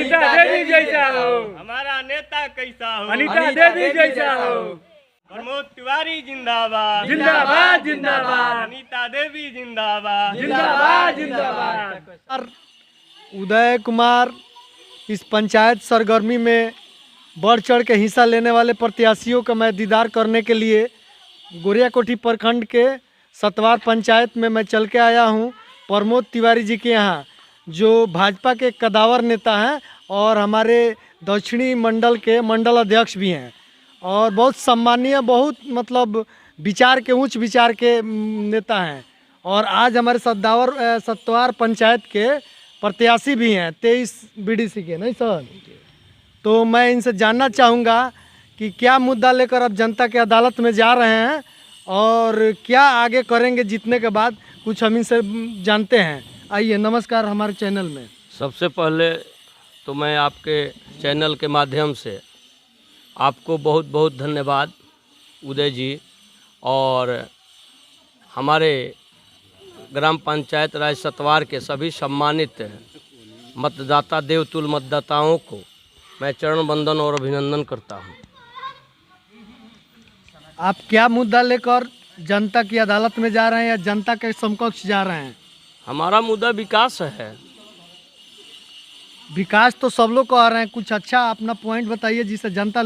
अनीता देवी जैसा हो, हमारा नेता कैसा हो, अनीता देवी जैसा हो। प्रमोद तिवारी जिंदाबाद, जिंदाबाद जिंदाबाद, अनीता देवी जिंदाबाद, जिंदाबाद जिंदाबाद। उदय कुमार इस पंचायत सरगर्मी में बढ़ चढ़ के हिस्सा लेने वाले प्रत्याशियों का मैं दीदार करने के लिए गोरियाकोठी प्रखंड के सतवार पंचायत में मैं चल के आया हूं। प्रमोद तिवारी जी के यहाँ, जो भाजपा के कदावर नेता हैं और हमारे दक्षिणी मंडल के मंडल अध्यक्ष भी हैं और बहुत सम्मानीय, बहुत मतलब विचार के उच्च विचार के नेता हैं। और आज हमारे सतवार पंचायत के प्रत्याशी भी हैं 23 बीडीसी के, नहीं सर? तो मैं इनसे जानना चाहूँगा कि क्या मुद्दा लेकर अब जनता के अदालत में जा रहे हैं और क्या आगे करेंगे जीतने के बाद, कुछ हम इनसे जानते हैं। आइए, नमस्कार हमारे चैनल में। सबसे पहले तो मैं आपके चैनल के माध्यम से आपको बहुत बहुत धन्यवाद उदय जी, और हमारे ग्राम पंचायत राज सतवार के सभी सम्मानित मतदाता देवतुल मतदाताओं को मैं चरण वंदन और अभिनंदन करता हूं। आप क्या मुद्दा लेकर जनता की अदालत में जा रहे हैं या जनता के समकक्ष जा रहे हैं? हमारा मुद्दा विकास है। विकास तो सब लोग कह रहे हैं, कुछ अच्छा अपना पॉइंट बताइए जिससे जनता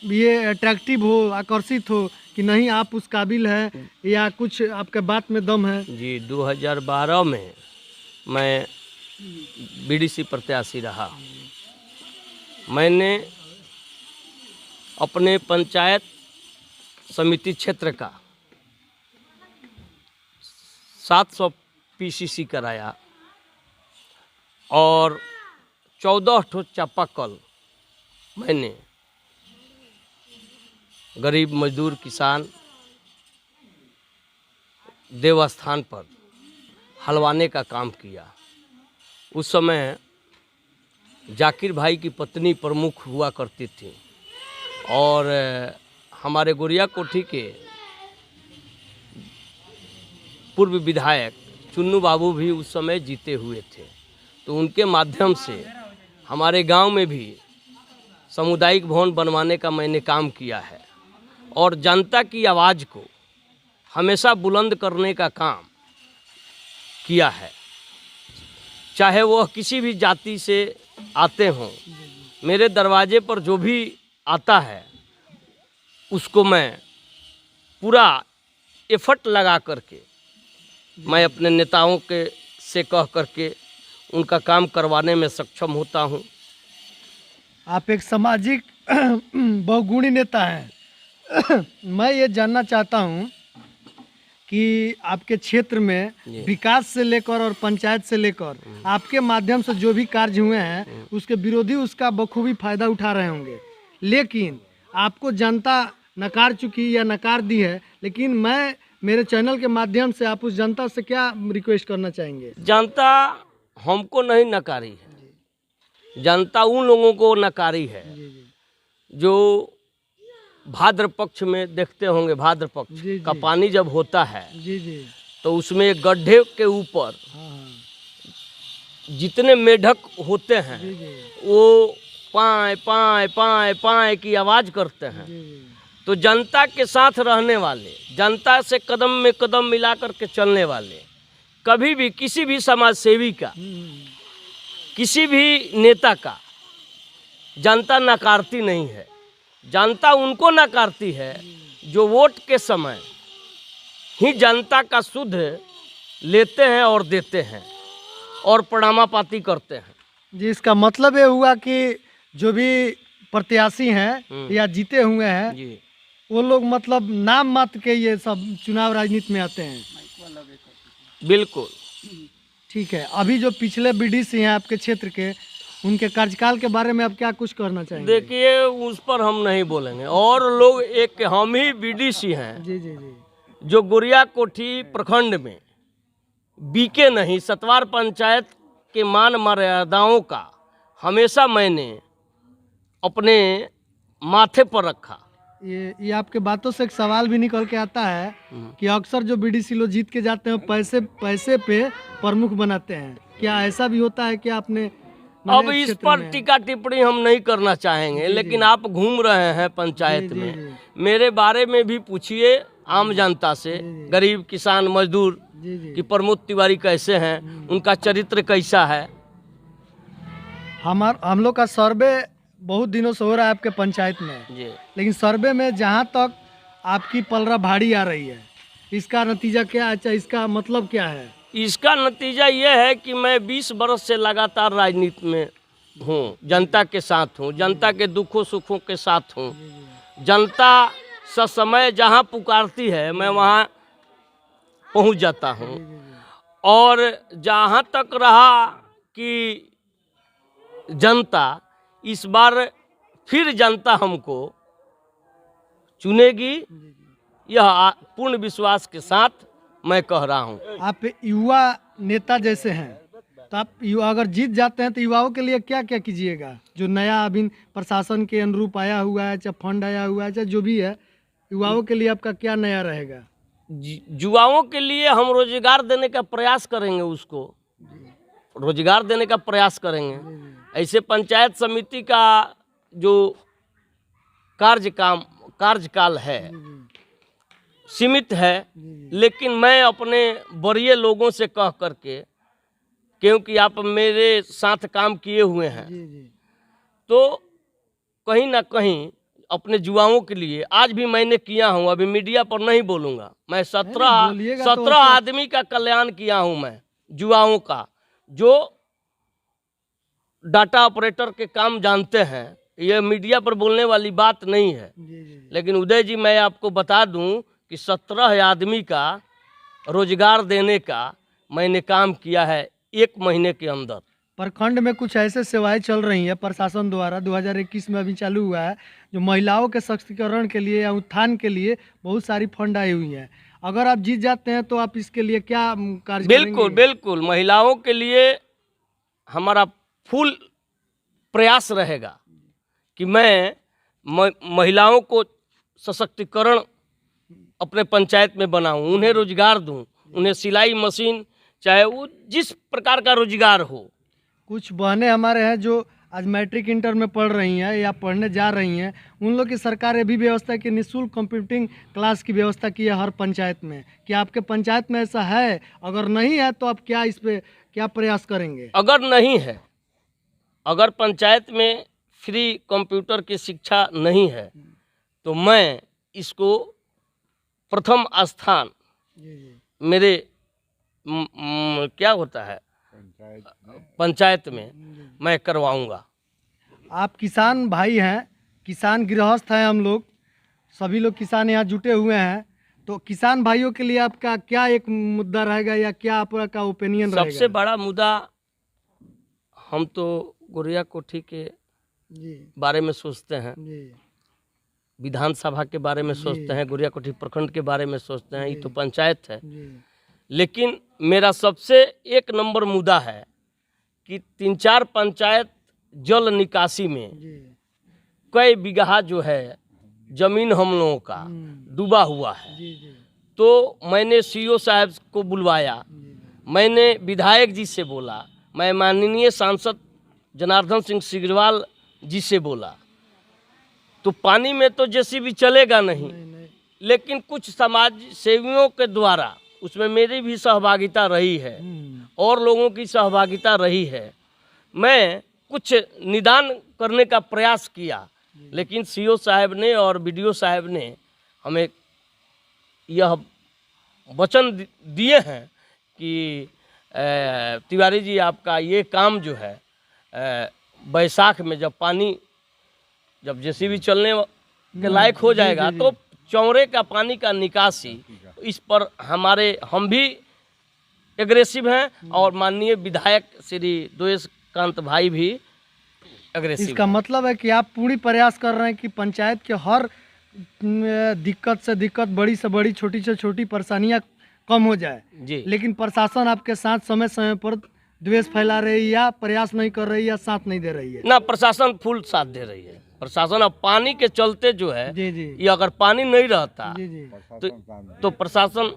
ये अट्रैक्टिव हो, आकर्षित हो कि नहीं आप उस काबिल हैं, या कुछ आपके बात में दम है। जी, 2012 में मैं बीडीसी प्रत्याशी रहा। मैंने अपने पंचायत समिति क्षेत्र का 700 पीसीसी कराया और 14 ठो चापाकल मैंने गरीब मजदूर किसान देवस्थान पर हलवाने का काम किया। उस समय जाकिर भाई की पत्नी प्रमुख हुआ करती थी और हमारे गोरियाकोठी के पूर्व विधायक चुन्नू बाबू भी उस समय जीते हुए थे। तो उनके माध्यम से हमारे गांव में भी सामुदायिक भवन बनवाने का मैंने काम किया है और जनता की आवाज़ को हमेशा बुलंद करने का काम किया है। चाहे वह किसी भी जाति से आते हों, मेरे दरवाजे पर जो भी आता है उसको मैं पूरा एफर्ट लगा करके मैं अपने नेताओं के से कह करके उनका काम करवाने में सक्षम होता हूं। आप एक सामाजिक बहुगुणी नेता हैं। मैं ये जानना चाहता हूं कि आपके क्षेत्र में विकास से लेकर और पंचायत से लेकर आपके माध्यम से जो भी कार्य हुए हैं उसके विरोधी उसका बखूबी फायदा उठा रहे होंगे, लेकिन आपको जनता नकार चुकी या नकार दी है। लेकिन मैं मेरे चैनल के माध्यम से आप उस जनता से क्या रिक्वेस्ट करना चाहेंगे? जनता हमको नहीं नकारी है, जनता उन लोगों को नकारी है जो भाद्र पक्ष में देखते होंगे। भाद्र पक्ष का पानी जब होता है तो उसमें एक गड्ढे के ऊपर जितने मेढक होते हैं वो पाए पाए पाए पाए की आवाज़ करते हैं। तो जनता के साथ रहने वाले, जनता से कदम में कदम मिला करके चलने वाले, कभी भी किसी भी समाज सेवी का, किसी भी नेता का जनता नकारती नहीं है। जनता उनको नकारती है जो वोट के समय ही जनता का शुद्ध लेते हैं और देते हैं और प्रणामापाती करते हैं। जी, इसका मतलब ये हुआ कि जो भी प्रत्याशी हैं या जीते हुए हैं जी, वो लोग मतलब नाम मात्र के ये सब चुनाव राजनीति में आते हैं। बिल्कुल ठीक है। अभी जो पिछले बीडीसी हैं आपके क्षेत्र के, उनके कार्यकाल के बारे में आप क्या कुछ कहना चाहेंगे? देखिए, उस पर हम नहीं बोलेंगे। और लोग एक हम ही बीडीसी हैं जी जी जी, जो गोरियाकोठी प्रखंड में बीके नहीं, सतवार पंचायत के मान मर्यादाओं का हमेशा मैंने अपने माथे पर रखा। ये आपके बातों से एक सवाल भी निकल के आता है कि अक्सर जो बीडीसी लोग जीत के जाते हैं पैसे पे प्रमुख बनाते हैं। क्या ऐसा भी होता है कि आपने अब नए इस क्षेत्र पर में? टीका टिप्पणी हम नहीं करना चाहेंगे, लेकिन आप घूम रहे हैं पंचायत जी, में, जी। मेरे बारे में भी पूछिए आम जनता से, गरीब किसान मजदूर जी जी कि प्रमोद तिवारी कैसे हैं, उनका चरित्र कैसा है। हम लोग का सर्वे बहुत दिनों से हो रहा है आपके पंचायत में, जी लेकिन सर्वे में जहाँ तक आपकी पलड़ा भारी आ रही है, इसका नतीजा क्या है? अच्छा, इसका मतलब क्या है? इसका नतीजा ये है कि मैं 20 बरस से लगातार राजनीति में हूँ, जनता के साथ हूँ, जनता के दुखों सुखों के साथ हूँ। जनता ससमय जहाँ पुकारती है मैं वहाँ पहुँच जाता हूँ। और जहाँ तक रहा कि जनता इस बार फिर जनता हमको चुनेगी, यह पूर्ण विश्वास के साथ मैं कह रहा हूँ। आप युवा नेता जैसे हैं, तो आप अगर जीत जाते हैं तो युवाओं के लिए क्या क्या कीजिएगा? जो नया अभी प्रशासन के अनुरूप आया हुआ है, चाहे फंड आया हुआ है, चाहे जो भी है, युवाओं के लिए आपका क्या नया रहेगा? युवाओं के लिए हम रोजगार देने का प्रयास करेंगे, उसको रोजगार देने का प्रयास करेंगे। ऐसे पंचायत समिति का जो कार्यकाल है सीमित है, लेकिन मैं अपने वरीय लोगों से कह करके, क्योंकि आप मेरे साथ काम किए हुए हैं, तो कहीं ना कहीं अपने युवाओं के लिए आज भी मैंने किया हूँ। अभी मीडिया पर नहीं बोलूँगा, मैं बोलिएगा तो 17 आदमी का कल्याण किया हूँ मैं, युवाओं का, जो डाटा ऑपरेटर के काम जानते हैं। ये मीडिया पर बोलने वाली बात नहीं है, लेकिन उदय जी मैं आपको बता दूं कि 17 आदमी का रोजगार देने का मैंने काम किया है 1 महीने के अंदर। प्रखंड में कुछ ऐसे सेवाएं चल रही हैं प्रशासन द्वारा, 2021 में अभी चालू हुआ है, जो महिलाओं के सशक्तिकरण के लिए या उत्थान के लिए बहुत सारी फंड आई हुई हैं। अगर आप जीत जाते हैं तो आप इसके लिए क्या कार्य बिल्कुल करेंगे? बिल्कुल, महिलाओं के लिए हमारा फुल प्रयास रहेगा कि मैं महिलाओं को सशक्तिकरण अपने पंचायत में बनाऊं, उन्हें रोजगार दूं, उन्हें सिलाई मशीन, चाहे वो जिस प्रकार का रोजगार हो। कुछ बहनें हमारे हैं जो आज मैट्रिक इंटर में पढ़ रही हैं या पढ़ने जा रही हैं, उन लोग की सरकार ये भी व्यवस्था की निःशुल्क कंप्यूटिंग क्लास की व्यवस्था की है हर पंचायत में। क्या आपके पंचायत में ऐसा है? अगर नहीं है तो आप क्या इस पे क्या प्रयास करेंगे? अगर नहीं है, अगर पंचायत में फ्री कंप्यूटर की शिक्षा नहीं है, तो मैं इसको प्रथम स्थान मेरे क्या होता है पंचायत में मैं करवाऊंगा। आप किसान भाई हैं, किसान गृहस्थ हैं, हम लोग सभी लोग किसान यहाँ जुटे हुए हैं, तो किसान भाइयों के लिए आपका क्या एक मुद्दा रहेगा या क्या आपका ओपिनियन रहेगा? सबसे बड़ा मुद्दा, हम तो गोरिया कोठी के बारे में सोचते हैं, विधानसभा के बारे में सोचते हैं, गोरिया कोठी प्रखंड के बारे में सोचते हैं, ये तो पंचायत है। लेकिन मेरा सबसे 1 नंबर मुद्दा है कि 3-4 पंचायत जल निकासी में कई बीघा जो है जमीन हम लोगों का डूबा हुआ है। तो मैंने सीओ साहब को बुलवाया, मैंने विधायक जी से बोला, मैं माननीय सांसद जनार्दन सिंह सिग्रीवाल जी से बोला, तो पानी में तो जेसीबी चलेगा नहीं, लेकिन कुछ समाज सेवियों के द्वारा उसमें मेरी भी सहभागिता रही है और लोगों की सहभागिता रही है। मैं कुछ निदान करने का प्रयास किया, लेकिन सीओ साहब ने और बीडीओ साहब ने हमें यह वचन दिए हैं कि तिवारी जी आपका ये काम जो है बैसाख में जब जेसीबी चलने के लायक हो जाएगा तो चौरे का पानी का निकासी, इस पर हम भी एग्रेसिव हैं और माननीय विधायक श्री द्वेष कांत भाई भी एग्रेसिव। इसका मतलब है कि आप पूरी प्रयास कर रहे हैं कि पंचायत के हर दिक्कत से दिक्कत, बड़ी से बड़ी, छोटी से छोटी परेशानियां कम हो जाए जी। लेकिन प्रशासन आपके साथ समय समय पर द्वेष फैला रही है या प्रयास नहीं कर रही है या साथ नहीं दे रही है? ना, प्रशासन फुल साथ दे रही है। प्रशासन अब पानी के चलते जो है, ये अगर पानी नहीं रहता तो प्रशासन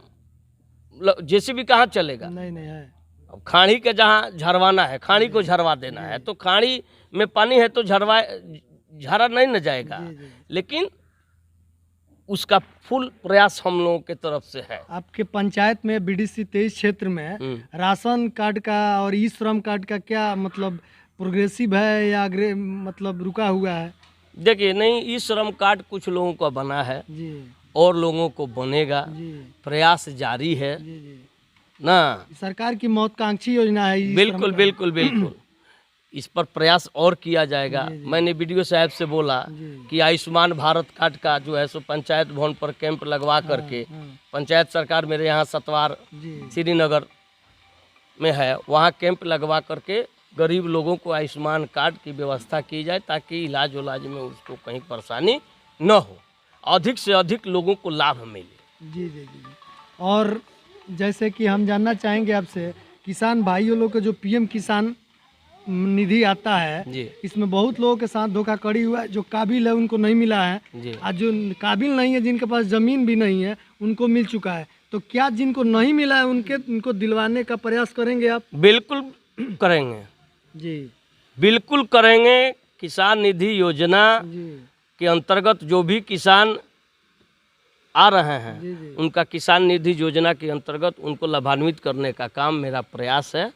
जेसीबी कहाँ चलेगा? नहीं है। अब खाड़ी के जहाँ झरवाना है, खाड़ी को झरवा देना है, तो खाड़ी में पानी है तो झरा नहीं न जाएगा, लेकिन उसका फुल प्रयास हम लोगों के तरफ से है। आपके पंचायत में बीडीसी 23 क्षेत्र में राशन कार्ड का और ई श्रम कार्ड का क्या मतलब प्रोग्रेसिव है या मतलब रुका हुआ है? देखिए, नहीं, ई श्रम कार्ड कुछ लोगों का बना है जी और लोगों को बनेगा, जी प्रयास जारी है जी जी। ना। सरकार की महत्वाकांक्षी योजना है ई श्रम बिल्कुल कार्ड। बिल्कुल बिल्कुल, इस पर प्रयास और किया जाएगा। जी, जी। मैंने बीडीओ साहब से बोला जी। कि आयुष्मान भारत कार्ड का जो है सो पंचायत भवन पर कैंप लगवा करके, हाँ, पंचायत सरकार मेरे यहाँ सतवार जी श्रीनगर में है, वहाँ कैंप लगवा करके गरीब लोगों को आयुष्मान कार्ड की व्यवस्था की जाए, ताकि इलाज उलाज में उसको कहीं परेशानी न हो, अधिक से अधिक लोगों को लाभ मिले। जी जी जी। और जैसे कि हम जानना चाहेंगे आपसे, किसान भाइयों लोग का जो पीएम किसान निधि आता है, जी इसमें बहुत लोगों के साथ धोखाधड़ी हुआ है। जो काबिल है उनको नहीं मिला है, जी आज जो काबिल नहीं है, जिनके पास जमीन भी नहीं है, उनको मिल चुका है। तो क्या जिनको नहीं मिला है उनको दिलवाने का प्रयास करेंगे आप? बिल्कुल करेंगे, जी बिल्कुल करेंगे। किसान निधि योजना जी के अंतर्गत जो भी किसान आ रहे हैं, जी जी उनका किसान निधि योजना के अंतर्गत उनको लाभान्वित करने का काम मेरा प्रयास है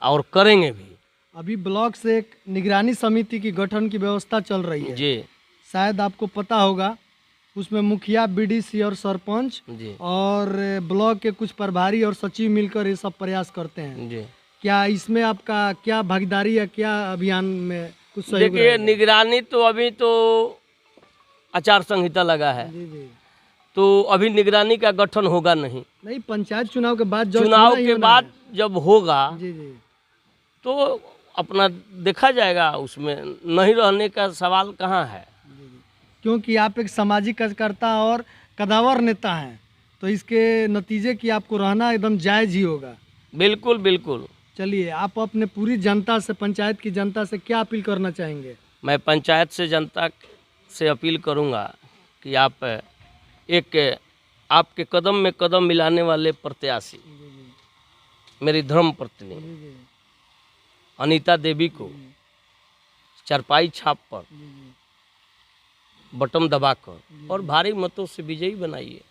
और करेंगे भी। अभी ब्लॉक से एक निगरानी समिति की गठन की व्यवस्था चल रही है, जी शायद आपको पता होगा। उसमें मुखिया, बीडीसी और सरपंच जी और ब्लॉक के कुछ प्रभारी और सचिव मिलकर ये सब प्रयास करते हैं। जी। क्या इसमें आपका क्या भागीदारी या क्या अभियान में कुछ सहयोग देखिए, रहेगा? निगरानी तो अभी तो आचार संहिता लगा है, जी जी। तो अभी निगरानी का गठन होगा नहीं। नहीं, पंचायत चुनाव के बाद जब चुनाव होना ही के होना बाद है। जब होगा जी जी तो अपना देखा जाएगा, उसमें नहीं रहने का सवाल कहाँ है। जी जी। क्योंकि आप एक सामाजिक कार्यकर्ता और कदावर नेता हैं, तो इसके नतीजे की आपको रहना एकदम जायज़ ही होगा। बिल्कुल बिल्कुल। चलिए, आप अपने पूरी जनता से, पंचायत की जनता से क्या अपील करना चाहेंगे? मैं पंचायत से जनता से अपील करूंगा कि आप आपके कदम में कदम मिलाने वाले प्रत्याशी मेरी धर्म पत्नी अनीता देवी को चारपाई छाप पर बटन दबाकर और भारी मतों से विजयी बनाइए।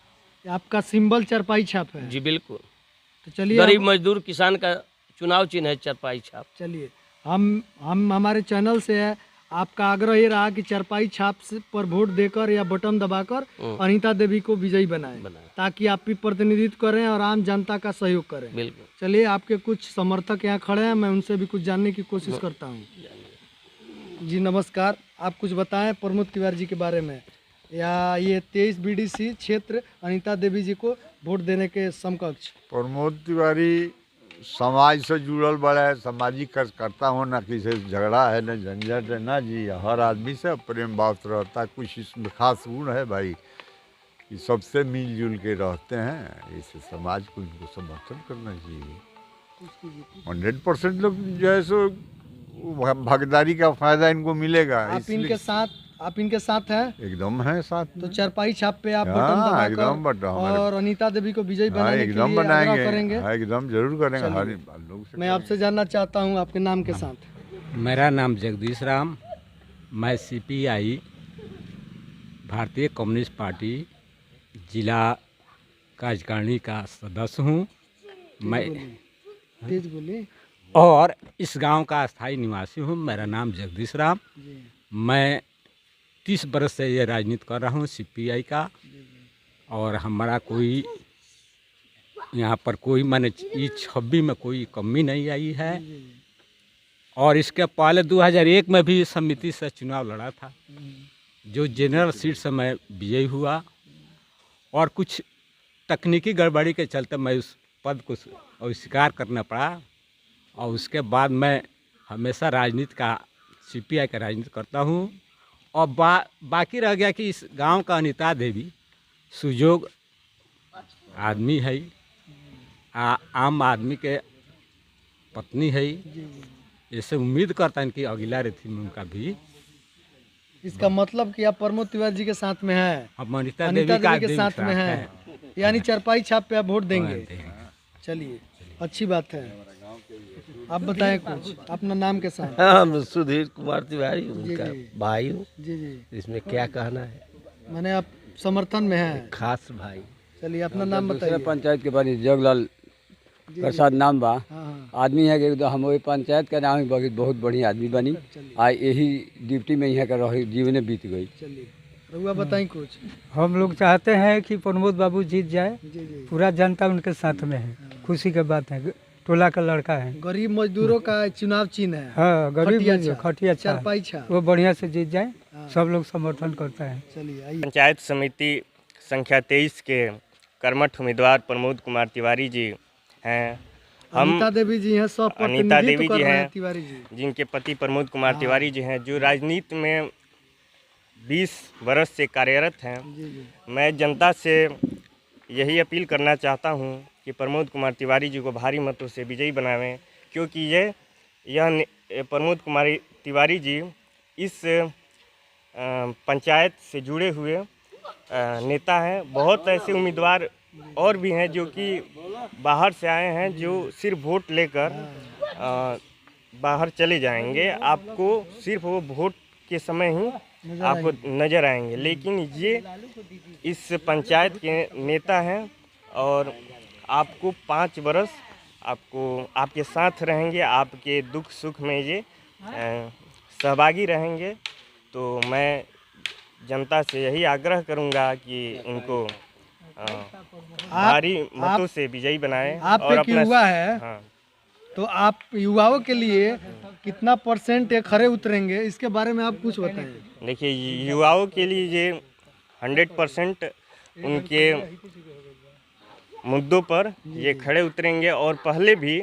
आपका सिंबल चारपाई छाप है? जी बिल्कुल। तो चलिए, गरीब मजदूर किसान का चुनाव चिन्ह है चारपाई छाप। चलिए हम हमारे चैनल से है, आपका आग्रह ये रहा कि चारपाई छाप पर वोट देकर या बटन दबाकर अनीता देवी को विजयी बनाएं, ताकि आप भी प्रतिनिधित्व करें और आम जनता का सहयोग करें। बिल्कुल। चलिए, आपके कुछ समर्थक यहाँ खड़े हैं, मैं उनसे भी कुछ जानने की कोशिश करता हूँ। जी नमस्कार, आप कुछ बताएं प्रमोद तिवारी जी के बारे में, या ये 23 बीडीसी क्षेत्र अनीता देवी जी को वोट देने के समकक्ष। प्रमोद तिवारी समाज से जुड़ल बड़ा है, सामाजिक कार्यकर्ता हो, ना किसी से झगड़ा है, ना झंझट है, ना जी, हर आदमी से प्रेम भाव से रहता है। कुछ इसमें खास गुण है भाई कि सबसे मिलजुल के रहते हैं, इससे समाज को इनको समर्थन करना चाहिए। 100% लोग जो है सो भागीदारी का फायदा इनको मिलेगा। आप इनके साथ हैं? एकदम है साथ में। तो चारपाई छाप पे आप हाँ, एकदम बटन दबाकर और अनीता देवी को विजयी हाँ, बनाने के एकदम लिए आग्रह बनाएंगे, करेंगे। हाँ, एकदम जरूर करेंगे। चलिए। हर लोग से मैं आपसे जानना चाहता हूँ आपके नाम के साथ। मेरा नाम जगदीश राम, मैं CPI भारतीय कम्युनिस्ट पार्टी जिला कार्यकारिणी का सदस्य हूँ। मैं तेज बोलिए। और इस गांव का अस्थायी निवासी हूँ। मेरा नाम जगदीश राम। मैं 30 बरस से ये राजनीति कर रहा हूँ CPI का, और हमारा कोई यहाँ पर कोई मैंने इस 26 में कोई कमी नहीं आई है। और इसके पहले 2001 में भी समिति से चुनाव लड़ा था, जो जनरल सीट से मैं विजयी हुआ, और कुछ तकनीकी गड़बड़ी के चलते मैं उस पद को अस्वीकार करना पड़ा। और उसके बाद मैं हमेशा राजनीति का CPI का राजनीति करता हूँ। और बाकी रह गया कि इस गांव का अनीता देवी सुजोग आदमी है, आम आदमी के पत्नी है। ऐसे उम्मीद करता है कि अगला रेथी में उनका भी। इसका मतलब कि आप प्रमोद तिवारी जी के साथ में हैं, अब अनीता अनीता देवी देवी के साथ में हैं, यानी चारपाई छाप पे आप वोट देंगे। चलिए, अच्छी बात है। आप बताएं कुछ अपना नाम के साथ। हम सुधीर कुमार तिवारी उनका जी। भाई हूँ। जी जी, इसमें क्या कहना है, मैंने आप समर्थन में हैं। खास भाई। चलिए अपना नाम दूसरे बताइए। पंचायत के बनी जगलाल प्रसाद नाम बा। हाँ हाँ, आदमी है कि हम वही पंचायत का नाम ही बहुत बढ़िया आदमी बनी। आ यही ड्यूटी में यहाँ का रही जीवने बीत गई। चलिए रउआ बताएं कुछ। हम लोग चाहते हैं कि प्रमोद बाबू जीत जाए। जी जी, पूरा जनता उनके साथ में है, खुशी की बात है। टोला का लड़का है। गरीब मजदूरों का चुनाव चिन्ह है। हाँ, गरीब खटिया जो छाप। खटिया छाप, चारपाई छाप। वो बढ़िया से जीत जाए, हाँ। सब लोग समर्थन करता है। चलिए आइए। पंचायत समिति संख्या 23 के कर्मठ उम्मीदवार प्रमोद कुमार तिवारी जी हैं। अनीता देवी जी हैं, सब अनीता देवी प्रतिनिधित्व कर जी रहे हैं। हैं तिवारी जी। जिनके पति प्रमोद कुमार तिवारी जी हैं, जो राजनीति में 20 वर्ष से कार्यरत हैं। जी जी, मैं जनता से यही अपील करना चाहता हूं कि प्रमोद कुमार तिवारी जी को भारी मतों से विजयी बनावें, क्योंकि प्रमोद कुमार तिवारी जी इस पंचायत से जुड़े हुए नेता हैं। बहुत ऐसे उम्मीदवार और भी हैं जो कि बाहर से आए हैं, जो सिर्फ वोट लेकर बाहर चले जाएंगे। आपको सिर्फ वो वोट के समय ही आपको नज़र आएंगे, लेकिन ये इस पंचायत के नेता हैं और आपको 5 वर्ष आपको आपके साथ रहेंगे, आपके दुख सुख में ये सहभागी रहेंगे। तो मैं जनता से यही आग्रह करूंगा कि उनको भारी मतों से विजयी बनाएं। आप और एक युवा है, हाँ, तो आप युवाओं के लिए कितना % खरे उतरेंगे, इसके बारे में आप कुछ बताएं। देखिए युवाओं के लिए ये 100% उनके मुद्दों पर ये खड़े उतरेंगे। और पहले भी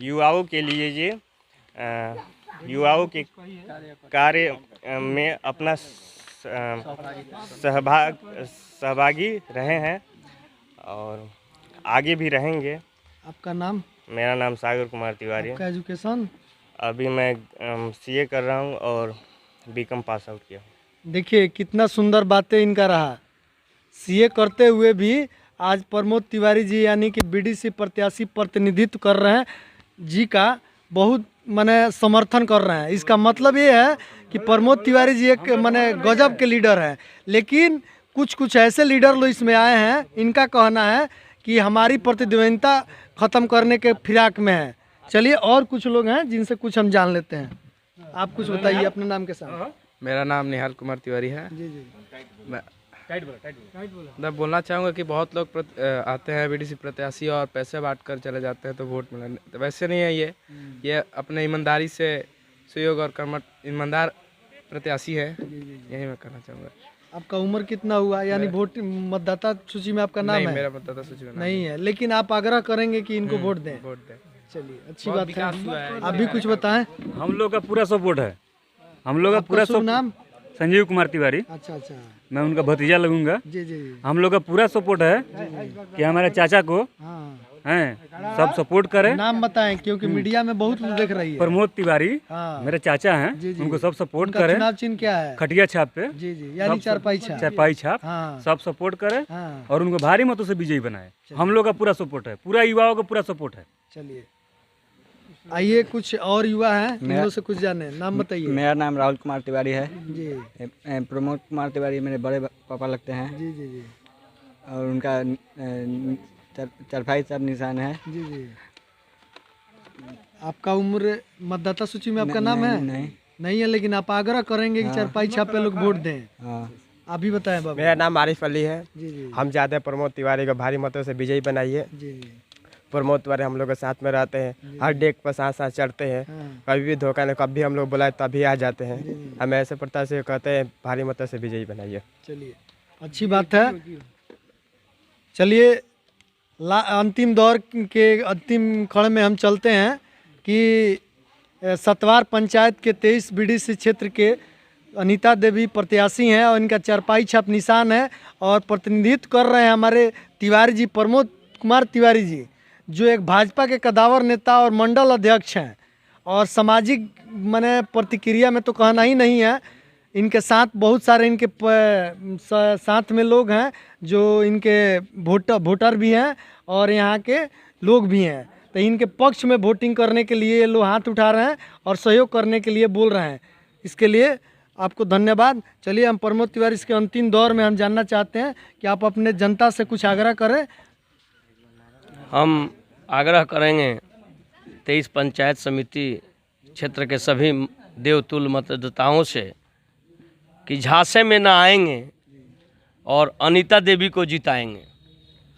युवाओं के लिए ये युवाओं के कार्य में अपना सहभागी रहे हैं और आगे भी रहेंगे। आपका नाम? मेरा नाम सागर कुमार तिवारी है। आपका एजुकेशन? अभी मैं CA कर रहा हूँ और BCom पास आउट किया हूँ। देखिए कितना सुंदर बातें इनका रहा। CA करते हुए भी आज प्रमोद तिवारी जी यानी कि BDC प्रत्याशी प्रतिनिधित्व कर रहे हैं जी का बहुत माने समर्थन कर रहे हैं। इसका मतलब ये है कि प्रमोद तिवारी जी एक माने गजब के लीडर हैं। लेकिन कुछ ऐसे लीडर लोग इसमें आए हैं, इनका कहना है कि हमारी प्रतिद्वंदिता ख़त्म करने के फिराक में है। चलिए और कुछ लोग हैं जिनसे कुछ हम जान लेते हैं। आप कुछ बताइए अपने नाम के साथ। मेरा नाम निहाल कुमार तिवारी है। जी जी, मैं बोलना चाहूँगा कि बहुत लोग आते हैं BDC प्रत्याशी और पैसे बांट कर चले जाते हैं तो वोट मिला, तो वैसे नहीं है। ये अपने ईमानदारी से सहयोग और कर्मठ ईमानदार प्रत्याशी है, यही मैं कहना चाहूँगा। आपका उम्र कितना हुआ, यानी वोट मतदाता सूची में आपका नाम नहीं, है? मेरा मतदाता सूची में नहीं है, लेकिन आप आग्रह करेंगे कि इनको वोट दें। वोट दें। चलिए अच्छी बात है। आप भी कुछ बताएं। हम लोग का पूरा सपोर्ट है। हम लोग का पूरा शुभ नाम? संजीव कुमार तिवारी। अच्छा अच्छा, मैं उनका भतीजा लगूंगा। जी जी जी, हम लोग का पूरा सपोर्ट है कि हमारे चाचा को हाँ। हैं सब सपोर्ट करें। नाम बताएं क्योंकि मीडिया में बहुत लोग देख रही है। प्रमोद तिवारी हाँ। मेरे चाचा हैं, जी, जी। उनको सब सपोर्ट उनका करें। चुनाव चिन्ह क्या है? खटिया छाप पे जी जी, यानी चारपाई छाप। चारपाई छाप हाँ। सब सपोर्ट करें हाँ। और उनको भारी मतों से विजयी बनाए। हम लोग का पूरा सपोर्ट है, पूरा युवाओं का पूरा सपोर्ट है। चलिए आइए कुछ और युवा हैं, इन लोगों से कुछ जाने। नाम बताइए। मेरा नाम राहुल कुमार तिवारी है। जी प्रमोद कुमार तिवारी मेरे बड़े पापा लगते हैं जी जी जी और उनका चारपाई छाप निशान है। जी जी। आपका उम्र मतदाता सूची में आपका नाम है? नहीं है, लेकिन आप आग्रह करेंगे कि चारपाई छाप पे लोग वोट दें। आप भी बताएं बाबा। मेरा नाम आरिफ अली है। जी जी हम चाहते हैं प्रमोद तिवारी को भारी मतों से विजयी बनाइए। जी जी, प्रमोद तिवारी हम लोग के साथ में रहते हैं, हर डेक पर साथ साथ चढ़ते हैं। हाँ। कभी भी धोखा नहीं, कभी हम लोग बुलाए तभी आ जाते हैं। हम ऐसे प्रत्याशी कहते हैं भारी मतों से विजयी बनाइए। चलिए अच्छी बात है। चलिए अंतिम दौर के अंतिम खड़ में हम चलते हैं कि सतवार पंचायत के 23 BDC क्षेत्र के अनीता देवी प्रत्याशी हैं और इनका चारपाई छाप निशान है और प्रतिनिधित्व कर रहे हैं हमारे तिवारी जी, प्रमोद कुमार तिवारी जी, जो एक भाजपा के कदावर नेता और मंडल अध्यक्ष हैं। और सामाजिक माने प्रतिक्रिया में तो कहना ही नहीं है। इनके साथ बहुत सारे इनके साथ में लोग हैं जो इनके वोटर भी हैं और यहाँ के लोग भी हैं। तो इनके पक्ष में वोटिंग करने के लिए ये लोग हाथ उठा रहे हैं और सहयोग करने के लिए बोल रहे हैं। इसके लिए आपको धन्यवाद। चलिए हम प्रमोद तिवारी इसके अंतिम दौर में हम जानना चाहते हैं कि आप अपने जनता से कुछ आग्रह करें। हम आग्रह करेंगे 23 पंचायत समिति क्षेत्र के सभी देवतुल्य मतदाताओं से कि झांसे में ना आएंगे और अनीता देवी को जिताएंगे।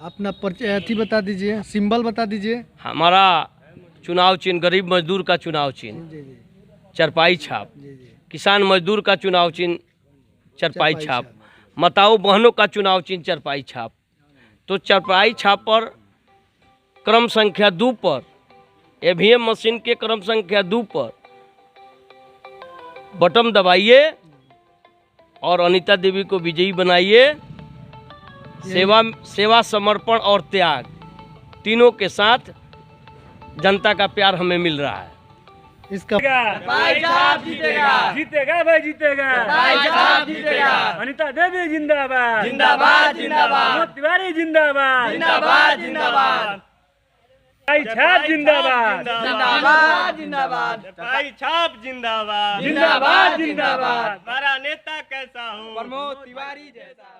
अपना परिचय अथी बता दीजिए, सिंबल बता दीजिए। हमारा चुनाव चिन्ह गरीब मजदूर का चुनाव चिन्ह चरपाई छाप, किसान मजदूर का चुनाव चिन्ह चरपाई छाप, माताओं बहनों का चुनाव चिन्ह चरपाई छाप। तो चरपाई छाप पर क्रम संख्या 2 पर ईवीएम मशीन के क्रम संख्या 2 पर बटन दबाइए और अनीता देवी को विजयी बनाइए। सेवा समर्पण और त्याग तीनों के साथ जनता का प्यार हमें मिल रहा है। इसका भाई साहब जीतेगा, जीतेगा भाई जीतेगा, भाई साहब जीतेगा। अनीता देवी जिंदाबाद, जिंदाबाद जिंदाबाद। प्रमोद तिवारी जिंदाबाद, जिंदाबाद जिंदाबाद। भाई छाप जिंदाबाद, जिंदाबाद जिंदाबाद। भाई छाप जिंदाबाद, जिंदाबाद जिंदाबाद। हमारा नेता कैसा हो? प्रमोद तिवारी जैसा।